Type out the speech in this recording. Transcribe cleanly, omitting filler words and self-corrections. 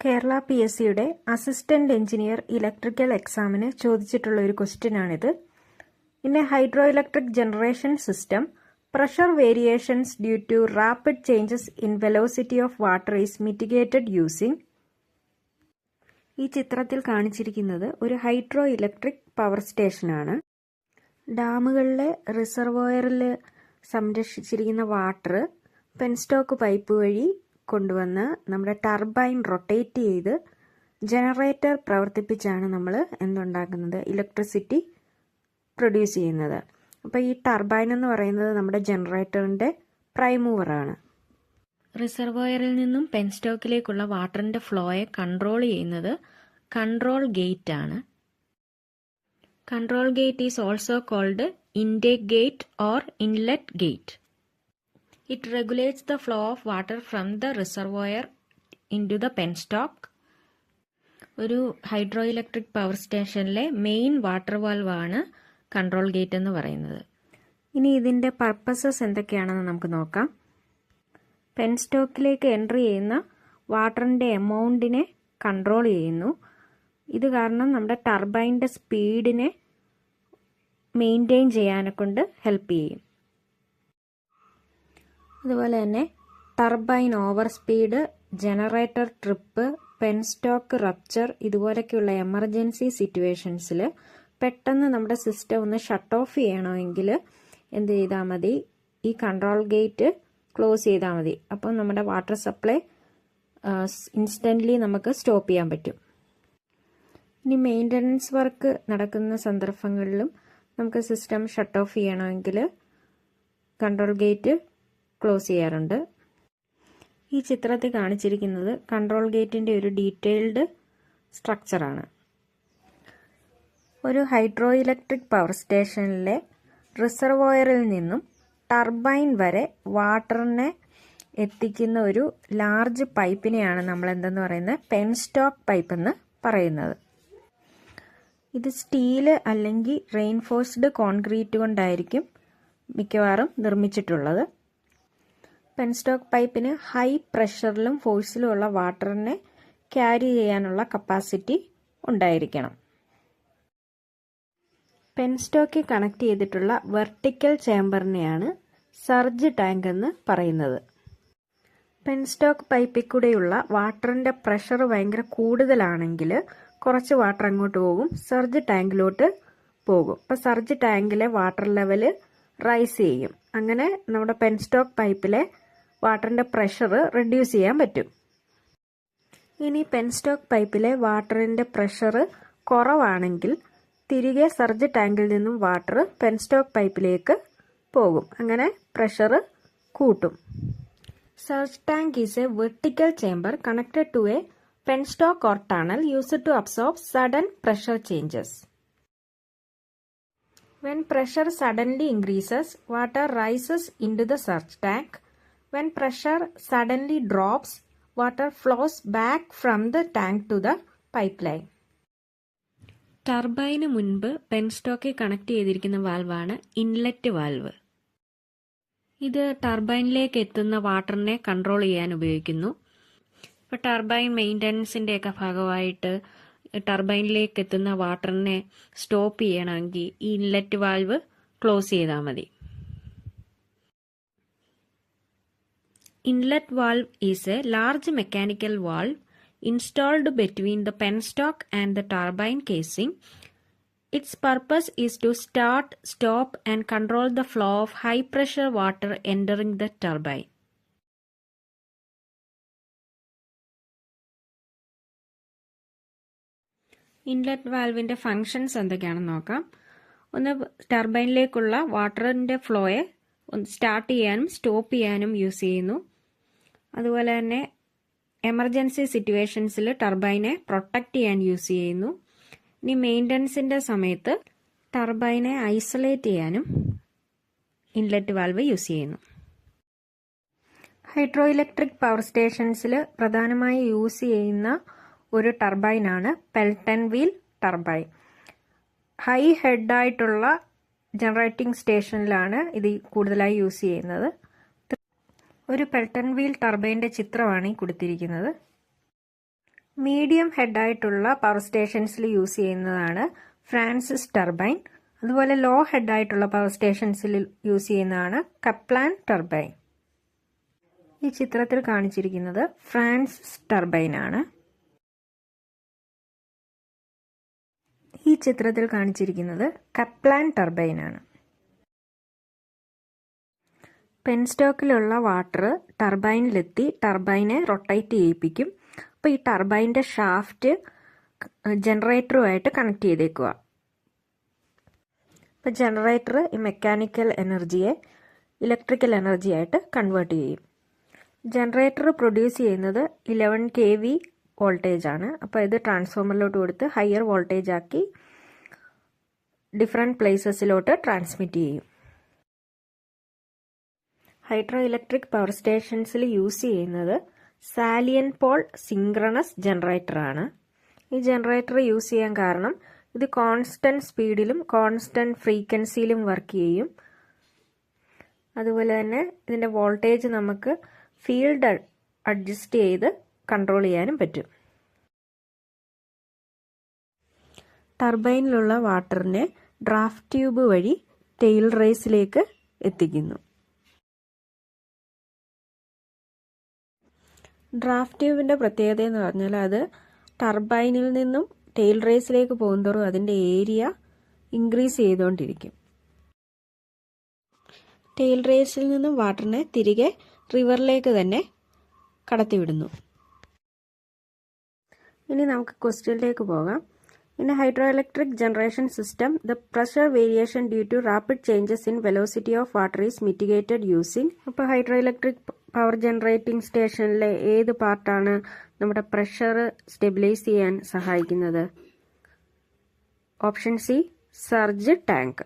കേരള PSCയുടെ assistant engineer electrical എക്സാമിന് ചോദിച്ചിട്ടുള്ള ഒരു ക്വസ്റ്റ്യനാണിത്. In a hydroelectric generation system, pressure variations due to rapid changes in velocity of water is mitigated using. ഈ ചിത്രത്തിൽ കാണിച്ചിരിക്കുന്നത് ഒരു ഹൈഡ്രോ ഇലക്ട്രിക് പവർ സ്റ്റേഷനാണ്. ഡാമുകളിലെ റിസർവോയറിൽ സംരക്ഷിച്ചിരിക്കുന്ന വാട്ടർ പെൻസ്റ്റോക്ക് പൈപ്പ് വഴി കൊണ്ടുവന്ന് നമ്മുടെ ടർബൈൻ റൊട്ടേറ്റ് ചെയ്ത് ജനറേറ്റർ പ്രവർത്തിപ്പിച്ചാണ് നമ്മൾ എന്തുണ്ടാക്കുന്നത്, ഇലക്ട്രിസിറ്റി പ്രൊഡ്യൂസ് ചെയ്യുന്നത്. അപ്പോൾ ഈ ടർബൈൻ എന്ന് പറയുന്നത് നമ്മുടെ ജനറേറ്ററിൻ്റെ പ്രൈം മൂവറാണ്. റിസർവോയറിൽ നിന്നും പെൻസ്റ്റോക്കിലേക്കുള്ള വാട്ടറിൻ്റെ ഫ്ലോയെ കൺട്രോൾ ചെയ്യുന്നത് കൺട്രോൾ ഗേറ്റ് ആണ്. Control gate is also called intake gate or inlet gate. It regulates the flow of water from the reservoir into the penstock. ഒരു ഹൈഡ്രോ ഇലക്ട്രിക് പവർ സ്റ്റേഷനിലെ മെയിൻ വാട്ടർ വാൽവ് ആണ് control gate എന്ന് പറയുന്നത്. ഇനി ഇതിൻ്റെ purposes എന്തൊക്കെയാണെന്ന് നമുക്ക് നോക്കാം. പെൻസ്റ്റോക്കിലേക്ക് എൻട്രി ചെയ്യുന്ന വാട്ടറിൻ്റെ എമൗണ്ടിനെ കൺട്രോൾ ചെയ്യുന്നു. ഇത് കാരണം നമ്മുടെ ടർബൈൻ്റെ സ്പീഡിനെ മെയിൻറ്റെയിൻ ചെയ്യാനെ കൊണ്ട് ഹെൽപ്പ് ചെയ്യും. അതുപോലെ തന്നെ turbine over speed, generator trip, penstock rupture ഇതുപോലൊക്കെയുള്ള എമർജൻസി സിറ്റുവേഷൻസിൽ പെട്ടെന്ന് നമ്മുടെ സിസ്റ്റം ഒന്ന് ഷട്ട് ഓഫ് ചെയ്യണമെങ്കിൽ എന്ത് ചെയ്താൽ മതി, ഈ കൺട്രോൾ ഗേറ്റ് ക്ലോസ് ചെയ്താൽ മതി. അപ്പം നമ്മുടെ വാട്ടർ സപ്ലൈ ഇൻസ്റ്റൻ്റ്ലി നമുക്ക് സ്റ്റോപ്പ് ചെയ്യാൻ പറ്റും. ഇനി മെയിൻ്റനൻസ് വർക്ക് നടക്കുന്ന സന്ദർഭങ്ങളിലും നമുക്ക് സിസ്റ്റം ഷട്ട് ഓഫ് ചെയ്യണമെങ്കിൽ കൺട്രോൾ ഗേറ്റ് ക്ലോസ് ചെയ്യാറുണ്ട്. ഈ ചിത്രത്തിൽ കാണിച്ചിരിക്കുന്നത് കൺട്രോൾ ഗേറ്റിൻ്റെ ഒരു ഡീറ്റെയിൽഡ് സ്ട്രക്ചറാണ്. ഒരു ഹൈഡ്രോ ഇലക്ട്രിക് പവർ സ്റ്റേഷനിലെ റിസർവോയറിൽ നിന്നും ടർബൈൻ വരെ വാട്ടറിനെ എത്തിക്കുന്ന ഒരു ലാർജ് പൈപ്പിനെയാണ് നമ്മൾ എന്തെന്ന് പറയുന്നത്, പെൻസ്റ്റോക്ക് പൈപ്പ് എന്ന് പറയുന്നത്. ഇത് സ്റ്റീല് അല്ലെങ്കിൽ റെയിൻഫോഴ്സ്ഡ് കോൺക്രീറ്റ് കൊണ്ടായിരിക്കും മിക്കവാറും നിർമ്മിച്ചിട്ടുള്ളത്. പെൻസ്റ്റോക്ക് പൈപ്പിന് ഹൈ പ്രഷറിലും ഫോഴ്സിലും ഉള്ള വാട്ടറിനെ ക്യാരി ചെയ്യാനുള്ള കപ്പാസിറ്റി ഉണ്ടായിരിക്കണം. പെൻസ്റ്റോക്കിൽ കണക്ട് ചെയ്തിട്ടുള്ള വെർട്ടിക്കൽ ചേംബറിനെയാണ് സർജ് ടാങ്ക് എന്ന് പറയുന്നത്. പെൻസ്റ്റോക്ക് പൈപ്പിൽ കൂടെയുള്ള വാട്ടറിൻ്റെ പ്രഷർ ഭയങ്കര കൂടുതലാണെങ്കിൽ കുറച്ച് വാട്ടർ അങ്ങോട്ട് പോകും, സർജ് ടാങ്കിലോട്ട് പോകും. അപ്പോൾ സർജ് ടാങ്കിലെ വാട്ടർ ലെവൽ റൈസ് ചെയ്യും. അങ്ങനെ നമ്മുടെ പെൻസ്റ്റോക്ക് പൈപ്പിലെ വാട്ടറിൻ്റെ പ്രഷർ റെഡ്യൂസ് ചെയ്യാൻ പറ്റും. ഇനി പെൻസ്റ്റോക്ക് പൈപ്പിലെ വാട്ടറിൻ്റെ പ്രഷർ കുറവാണെങ്കിൽ തിരികെ സർജ് ടാങ്കിൽ നിന്നും വാട്ടർ പെൻസ്റ്റോക്ക് പൈപ്പിലേക്ക് പോകും. അങ്ങനെ പ്രഷർ കൂട്ടും. Surge tank is a vertical chamber connected to a penstock or tunnel used to absorb sudden pressure changes. When pressure suddenly increases, water rises into the surge tank. When pressure suddenly drops, water flows back from the tank to the pipeline. Turbine മുൻപ് പെൻസ്റ്റോക്കിൽ connect ചെയ്തിരിക്കുന്ന വാൽവാണ് inlet valve. ഇത് ടർബൈനിലേക്ക് എത്തുന്ന വാട്ടറിനെ control ചെയ്യാൻ ഉപയോഗിക്കുന്നു. ഇപ്പോൾ turbine മെയിൻ്റനൻസിൻ്റെയൊക്കെ ഭാഗമായിട്ട് ടർബൈനിലേക്ക് എത്തുന്ന വാട്ടറിനെ stop ചെയ്യണമെങ്കിൽ ഈ ഇൻലെറ്റ് വാൽവ് ക്ലോസ് ചെയ്താൽ മതി. Inlet valve is A large mechanical valve installed between the penstock and the turbine casing. Its purpose is to start, stop and control the flow of high pressure water entering the turbine. Inlet വാൽവിൻ്റെ functions എന്തൊക്കെയാണെന്ന് നോക്കാം. ഒന്ന്, ടർബൈനിലേക്കുള്ള വാട്ടറിൻ്റെ ഫ്ലോയെ start ചെയ്യാനും stop ചെയ്യാനും use ചെയ്യുന്നു. അതുപോലെ തന്നെ എമർജൻസി സിറ്റുവേഷൻസിൽ ടർബൈനെ പ്രൊട്ടക്റ്റ് ചെയ്യാൻ യൂസ് ചെയ്യുന്നു. ഇനി മെയിൻ്റനൻസിൻ്റെ സമയത്ത് ടർബൈനെ ഐസൊലേറ്റ് ചെയ്യാനും ഇൻലെറ്റ് വാൽവ് യൂസ് ചെയ്യുന്നു. ഹൈഡ്രോ ഇലക്ട്രിക് പവർ സ്റ്റേഷൻസിൽ പ്രധാനമായി യൂസ് ചെയ്യുന്ന ഒരു ടർബൈനാണ് പെൽട്ടൺ വീൽ ടർബൈൻ. ഹൈ ഹെഡായിട്ടുള്ള ജനറേറ്റിംഗ് സ്റ്റേഷനിലാണ് ഇത് കൂടുതലായി യൂസ് ചെയ്യുന്നത്. ഒരു പെൽട്ടൺ വീൽ ടർബൈൻ്റെ ചിത്രമാണ് ഈ കൊടുത്തിരിക്കുന്നത്. മീഡിയം ഹെഡായിട്ടുള്ള പവർ സ്റ്റേഷൻസിൽ യൂസ് ചെയ്യുന്നതാണ് ഫ്രാൻസിസ് ടർബൈൻ. അതുപോലെ ലോ ഹെഡായിട്ടുള്ള പവർ സ്റ്റേഷൻസിൽ യൂസ് ചെയ്യുന്നതാണ് കപ്ലാൻ ടർബൈൻ. ഈ ചിത്രത്തിൽ കാണിച്ചിരിക്കുന്നത് ഫ്രാൻസിസ് ടർബൈൻ ആണ്. ഈ ചിത്രത്തിൽ കാണിച്ചിരിക്കുന്നത് കപ്ലാൻ ടർബൈൻ ആണ്. പെൻസ്റ്റോക്കിലുള്ള വാട്ടർ ടർബൈനിലെത്തി ടർബൈനെ റൊട്ടേറ്റ് ചെയ്യിപ്പിക്കും. അപ്പോൾ ഈ ടർബൈൻ്റെ ഷാഫ്റ്റ് ജനറേറ്ററുമായിട്ട് കണക്ട് ചെയ്തേക്കുക. അപ്പോൾ ജനറേറ്റർ ഈ മെക്കാനിക്കൽ എനർജിയെ ഇലക്ട്രിക്കൽ എനർജി ആയിട്ട് കൺവേർട്ട് ചെയ്യും. ജനറേറ്റർ പ്രൊഡ്യൂസ് ചെയ്യുന്നത് 11 kV വോൾട്ടേജ് ആണ്. അപ്പോൾ ഇത് ട്രാൻസ്ഫോമറിലോട്ട് കൊടുത്ത് ഹയർ വോൾട്ടേജ് ആക്കി ഡിഫറെൻറ്റ് പ്ലേസസിലോട്ട് ട്രാൻസ്മിറ്റ് ചെയ്യും. ഹൈഡ്രോ ഇലക്ട്രിക് പവർ സ്റ്റേഷൻസിൽ യൂസ് ചെയ്യുന്നത് സാലിയൻ പോൾ സിങ്ക്രണസ് ജനറേറ്ററാണ്. ഈ ജനറേറ്റർ യൂസ് ചെയ്യാൻ കാരണം ഇത് കോൺസ്റ്റൻറ്റ് സ്പീഡിലും കോൺസ്റ്റൻറ്റ് ഫ്രീക്വൻസിയിലും വർക്ക് ചെയ്യും. അതുപോലെ തന്നെ ഇതിൻ്റെ വോൾട്ടേജ് നമുക്ക് ഫീൽഡ് അഡ്ജസ്റ്റ് ചെയ്ത് കൺട്രോൾ ചെയ്യാനും പറ്റും. ടർബൈനിലുള്ള വാട്ടറിനെ ഡ്രാഫ്റ്റ് ട്യൂബ് വഴി ടെയിൽ റേസിലേക്ക് എത്തിക്കുന്നു. ഡ്രാഫ്റ്റ് ട്യൂബിൻ്റെ പ്രത്യേകത എന്ന് പറഞ്ഞാൽ അത് ടർബൈനിൽ നിന്നും ടെയിൽ റേസിലേക്ക് പോകുന്തോറും അതിൻ്റെ ഏരിയ ഇൻക്രീസ് ചെയ്തുകൊണ്ടിരിക്കും. ടെയിൽ റേസിൽ നിന്നും വാട്ടറിനെ തിരികെ റിവറിലേക്ക് തന്നെ കടത്തിവിടുന്നു. ഇനി നമുക്ക് ക്വസ്റ്റ്യനിലേക്ക് പോകാം. In a hydroelectric generation system, the pressure variation due to rapid changes in velocity of water is mitigated using. അപ്പോൾ ഹൈഡ്രോ ഇലക്ട്രിക് പവർ ജനറേറ്റിംഗ് സ്റ്റേഷനിലെ ഏത് പാർട്ടാണ് നമ്മുടെ പ്രഷർ സ്റ്റെബിലൈസ് ചെയ്യാൻ സഹായിക്കുന്നത്? Option C, surge tank.